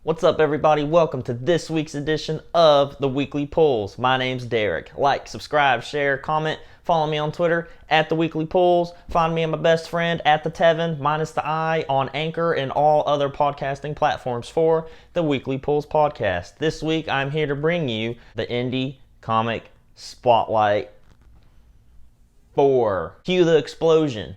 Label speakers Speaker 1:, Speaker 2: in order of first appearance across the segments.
Speaker 1: What's up, everybody? Welcome to this week's edition of the Weekly Pulls. My name's Derek. Like, subscribe, share, comment, follow me on Twitter at the Weekly Pulls. Find me and my best friend at the Tevin minus the I on Anchor and all other podcasting platforms for the Weekly Pulls podcast. This week, I'm here to bring you the Indie Comic Spotlight 4. Cue the explosion.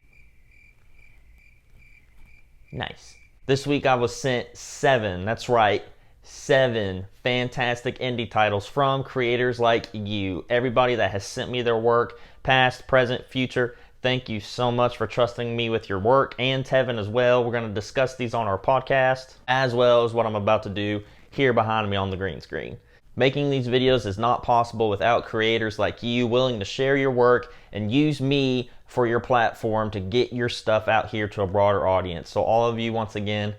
Speaker 1: Nice. This week I was sent 7, that's right, 7 fantastic indie titles from creators like you. Everybody that has sent me their work, past, present, future, thank you so much for trusting me with your work, and Tevin as well. We're going to discuss these on our podcast, as well as what I'm about to do here behind me on the green screen. Making these videos is not possible without creators like you willing to share your work and use me for your platform to get your stuff out here to a broader audience. So all of you, once again,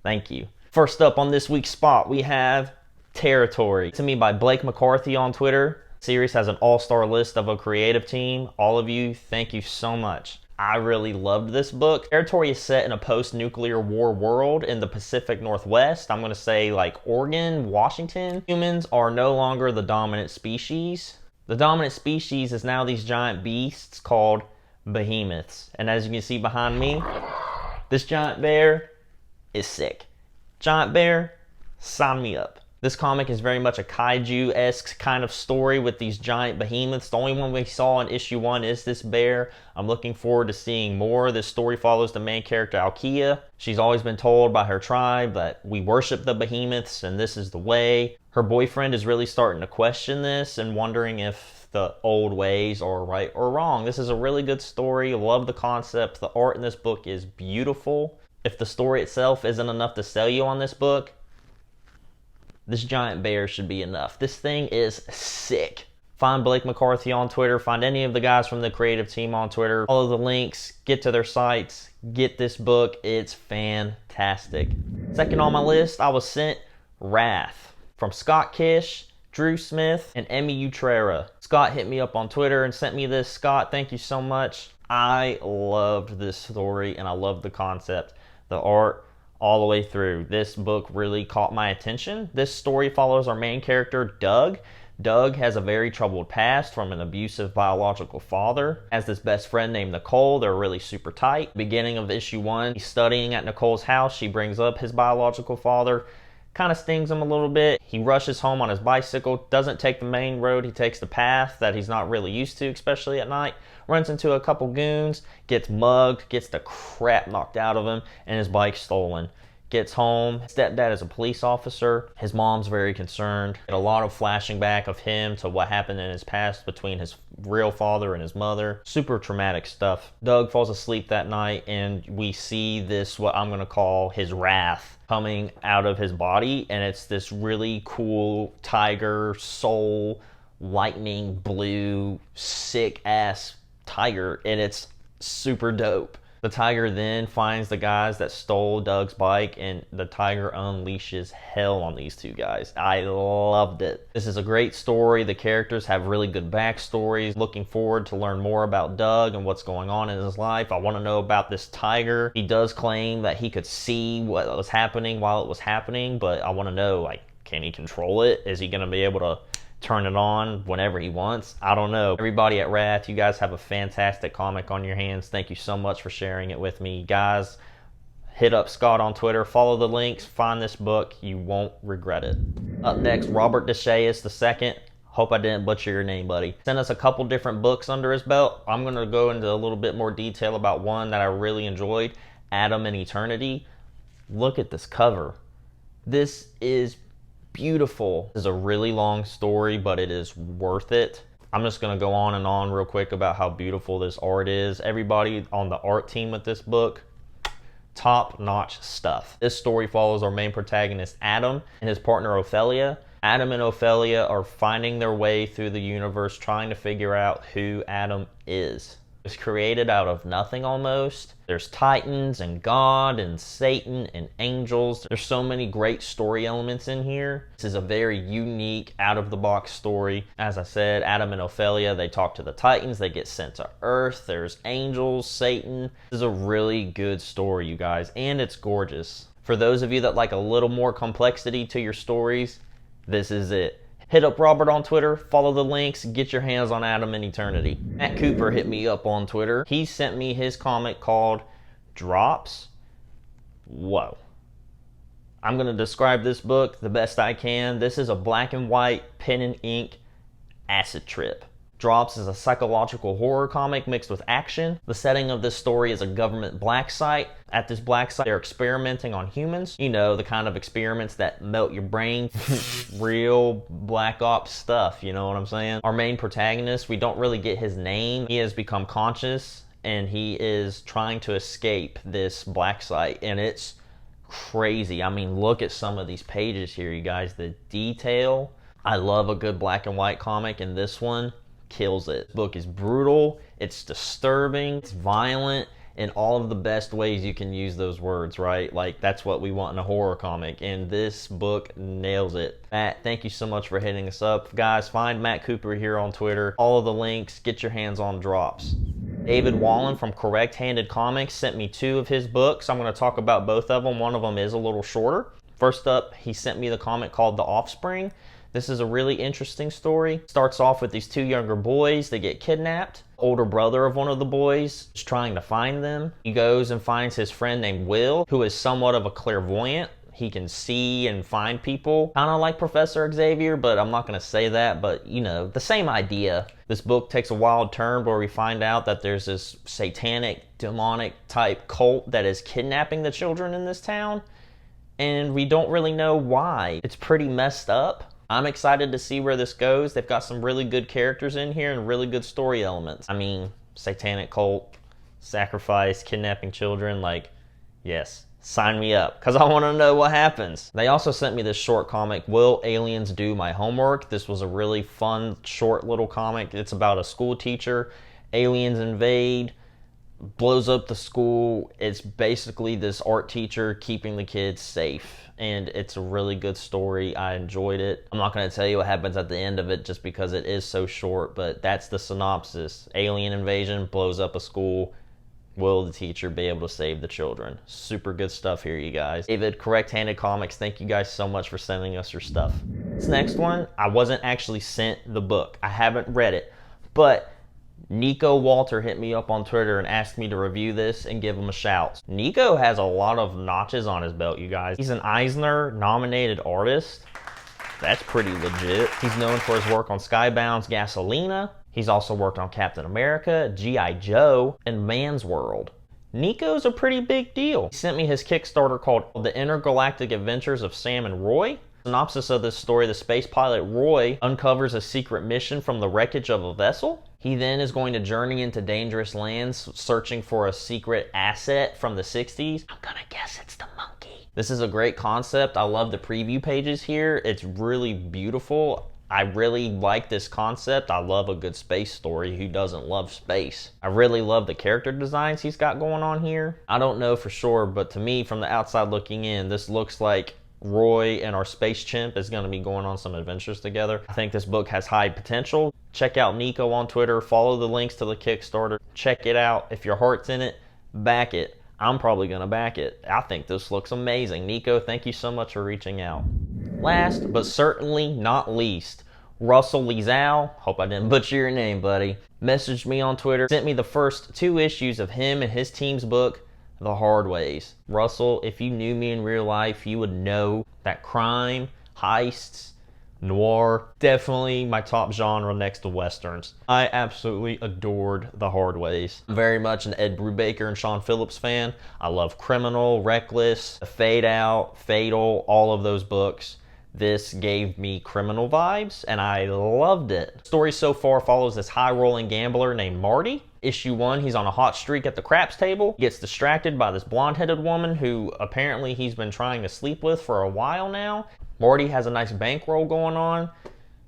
Speaker 1: thank you. First up on this week's spot, we have Territory. To me by Blake McCarthy on Twitter. The series has an all-star list of a creative team. All of you, thank you so much. I really loved this book. Territory is set in a post-nuclear war world in the Pacific Northwest. I'm going to say like Oregon, Washington. Humans are no longer the dominant species. The dominant species is now these giant beasts called behemoths. And as you can see behind me, this giant bear is sick. Giant bear, sign me up. This comic is very much a kaiju-esque kind of story with these giant behemoths. The only one we saw in issue 1 is this bear. I'm looking forward to seeing more. This story follows the main character, Alkia. She's always been told by her tribe that we worship the behemoths and this is the way. Her boyfriend is really starting to question this and wondering if the old ways are right or wrong. This is a really good story. I love the concept. The art in this book is beautiful. If the story itself isn't enough to sell you on this book, this giant bear should be enough. This thing is sick. Find Blake McCarthy on Twitter. Find any of the guys from the creative team on Twitter. Follow the links. Get to their sites. Get this book. It's fantastic. Second on my list, I was sent Wrath from Scott Kish, Drew Smith, and Emmy Utrera. Scott hit me up on Twitter and sent me this. Scott, thank you so much. I loved this story and I loved the concept. The art, all the way through. This book really caught my attention. This story follows our main character, Doug. Doug has a very troubled past from an abusive biological father. Has this best friend named Nicole. They're really super tight. Beginning of issue 1, he's studying at Nicole's house. She brings up his biological father. Kind of stings him a little bit. He rushes home on his bicycle, doesn't take the main road, he takes the path that he's not really used to, especially at night. Runs into a couple goons, gets mugged, gets the crap knocked out of him, and his bike's stolen. Gets home, his stepdad is a police officer, his mom's very concerned. A lot of flashing back of him to what happened in his past between his real father and his mother. Super traumatic stuff. Doug falls asleep that night and we see this, what I'm gonna call his wrath, coming out of his body, and it's this really cool tiger, soul, lightning blue, sick ass tiger, and it's super dope. The tiger then finds the guys that stole Doug's bike, and the tiger unleashes hell on these two guys. I loved it. This is a great story. The characters have really good backstories. Looking forward to learn more about Doug and what's going on in his life. I want to know about this tiger. He does claim that he could see what was happening while it was happening, but I want to know, like, can he control it? Is he going to be able to turn it on whenever he wants? I don't know. Everybody at Wrath, you guys have a fantastic comic on your hands. Thank you so much for sharing it with me. Guys, hit up Scott on Twitter. Follow the links. Find this book. You won't regret it. Up next, Robert DeShayes II. Hope I didn't butcher your name, buddy. Sent us a couple different books under his belt. I'm going to go into a little bit more detail about one that I really enjoyed, Adam and Eternity. Look at this cover. This is beautiful. This is a really long story, but it is worth it. I'm just going to go on and on real quick about how beautiful this art is. Everybody on the art team with this book, top-notch stuff. This story follows our main protagonist, Adam, and his partner, Ophelia. Adam and Ophelia are finding their way through the universe, trying to figure out who Adam is. It's created out of nothing almost. There's titans and God and Satan and angels. There's so many great story elements in here. This is a very unique, out-of-the-box story. As I said, Adam and Ophelia, they talk to the titans. They get sent to Earth. There's angels, Satan. This is a really good story, you guys, and it's gorgeous. For those of you that like a little more complexity to your stories, this is it. Hit up Robert on Twitter, follow the links, get your hands on Adam in Eternity. Matt Cooper hit me up on Twitter. He sent me his comic called Drops. Whoa. I'm going to describe this book the best I can. This is a black and white, pen and ink acid trip. Drops is a psychological horror comic mixed with action. The setting of this story is a government black site. At this black site, they're experimenting on humans. You know, the kind of experiments that melt your brain. Real black ops stuff, you know what I'm saying? Our main protagonist, we don't really get his name. He has become conscious and he is trying to escape this black site, and it's crazy. I mean, look at some of these pages here, you guys. The detail. I love a good black and white comic, and this one kills it. This book is brutal, it's disturbing, it's violent, in all of the best ways you can use those words, right? Like, that's what we want in a horror comic, and this book nails it. Matt, thank you so much for hitting us up. Guys, find Matt Cooper here on Twitter. All of the links, get your hands on Drops. David Wallen from Correct Handed Comics sent me 2 of his books. I'm going to talk about both of them. One of them is a little shorter. First up, he sent me the comic called The Offspring. This is a really interesting story. Starts off with these 2 younger boys. They get kidnapped. Older brother of one of the boys is trying to find them. He goes and finds his friend named Will, who is somewhat of a clairvoyant. He can see and find people, kind of like Professor Xavier, but I'm not going to say that, but you know, the same idea. This book takes a wild turn where we find out that there's this satanic, demonic type cult that is kidnapping the children in this town, and we don't really know why. It's pretty messed up. I'm excited to see where this goes. They've got some really good characters in here and really good story elements. I mean, satanic cult, sacrifice, kidnapping children, like, yes, sign me up, because I want to know what happens. They also sent me this short comic, Will Aliens Do My Homework? This was a really fun, short little comic. It's about a school teacher. Aliens invade, blows up the school. It's basically this art teacher keeping the kids safe, and it's a really good story. I enjoyed it. I'm not going to tell you what happens at the end of it just because it is so short, but that's the synopsis. Alien invasion, blows up a school. Will the teacher be able to save the children? Super good stuff here, you guys. David, Correct Handed Comics, thank you guys so much for sending us your stuff. This next one, I wasn't actually sent the book. I haven't read it, but Nico Walter hit me up on Twitter and asked me to review this and give him a shout. Nico has a lot of notches on his belt, you guys. He's an Eisner-nominated artist. That's pretty legit. He's known for his work on Skybound's Gasolina. He's also worked on Captain America, G.I. Joe, and Man's World. Nico's a pretty big deal. He sent me his Kickstarter called The Intergalactic Adventures of Sam and Roy. Synopsis of this story, the space pilot Roy uncovers a secret mission from the wreckage of a vessel. He then is going to journey into dangerous lands searching for a secret asset from the 60s. I'm gonna guess it's the monkey. This is a great concept. I love the preview pages here. It's really beautiful. I really like this concept. I love a good space story. Who doesn't love space? I really love the character designs he's got going on here. I don't know for sure, but to me, from the outside looking in, this looks like Roy and our space chimp is going to be going on some adventures together. I think this book has high potential. Check out Nico on Twitter. Follow the links to the Kickstarter. Check it out. If your heart's in it, back it. I'm probably going to back it. I think this looks amazing. Nico, thank you so much for reaching out. Last, but certainly not least, Russel Lizao, hope I didn't butcher your name, buddy, messaged me on Twitter, sent me the first 2 issues of him and his team's book, The Hard Ways. Russell, if you knew me in real life, you would know that crime, heists, noir, definitely my top genre next to westerns. I absolutely adored The Hard Ways. I'm very much an Ed Brubaker and Sean Phillips fan. I love Criminal, Reckless, Fade Out, Fatal, all of those books. This gave me Criminal vibes, and I loved it. The story so far follows this high-rolling gambler named Marty. Issue 1, he's on a hot streak at the craps table. He gets distracted by this blonde-headed woman who apparently he's been trying to sleep with for a while now. Marty has a nice bankroll going on.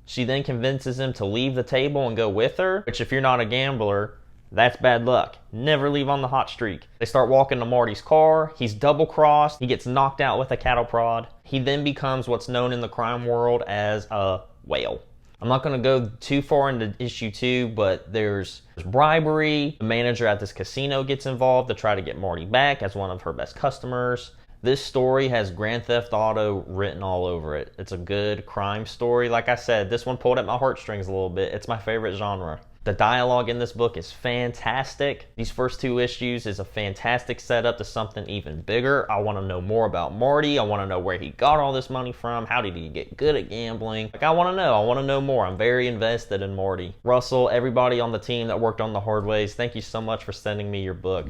Speaker 1: She then convinces him to leave the table and go with her, which if you're not a gambler, that's bad luck. Never leave on the hot streak. They start walking to Marty's car. He's double-crossed. He gets knocked out with a cattle prod. He then becomes what's known in the crime world as a whale. I'm not going to go too far into issue 2, but there's bribery. The manager at this casino gets involved to try to get Marty back as one of her best customers. This story has Grand Theft Auto written all over it. It's a good crime story. Like I said, this one pulled at my heartstrings a little bit. It's my favorite genre. The dialogue in this book is fantastic. These first 2 issues is a fantastic setup to something even bigger. I want to know more about Marty. I want to know where he got all this money from. How did he get good at gambling? Like, I want to know more. I'm very invested in Marty. Russell, everybody on the team that worked on The Hard Ways, thank you so much for sending me your book.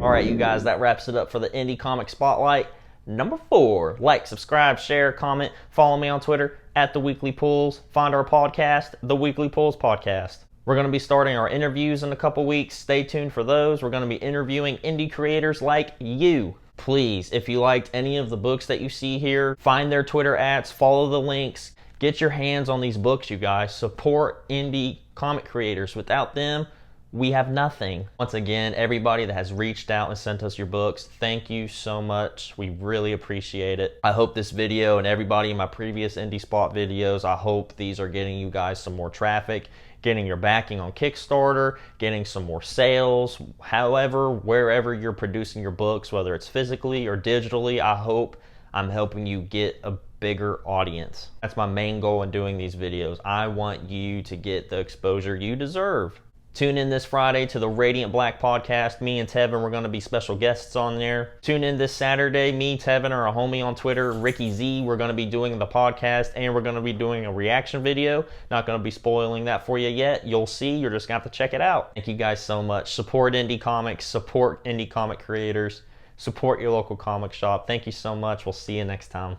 Speaker 1: All right, you guys, that wraps it up for the Indie Comic Spotlight. Number 4, like, subscribe, share, comment, follow me on Twitter at The Weekly Pulls. Find our podcast, The Weekly Pulls Podcast. We're going to be starting our interviews in a couple weeks. Stay tuned for those. We're going to be interviewing indie creators like you. Please, if you liked any of the books that you see here, find their Twitter @, follow the links, get your hands on these books, you guys. Support indie comic creators. Without them, we have nothing. Once again, everybody that has reached out and sent us your books, thank you so much. We really appreciate it. I hope this video and everybody in my previous Indie Spot videos, I hope these are getting you guys some more traffic, getting your backing on Kickstarter, getting some more sales. However, wherever you're producing your books, whether it's physically or digitally, I hope I'm helping you get a bigger audience. That's my main goal in doing these videos. I want you to get the exposure you deserve. Tune in this Friday to the Radiant Black podcast. Me and Tevin, we're going to be special guests on there. Tune in this Saturday. Me, Tevin, or a homie on Twitter, Ricky Z, we're going to be doing the podcast, and we're going to be doing a reaction video. Not going to be spoiling that for you yet. You'll see. You're just going to have to check it out. Thank you guys so much. Support indie comics. Support indie comic creators. Support your local comic shop. Thank you so much. We'll see you next time.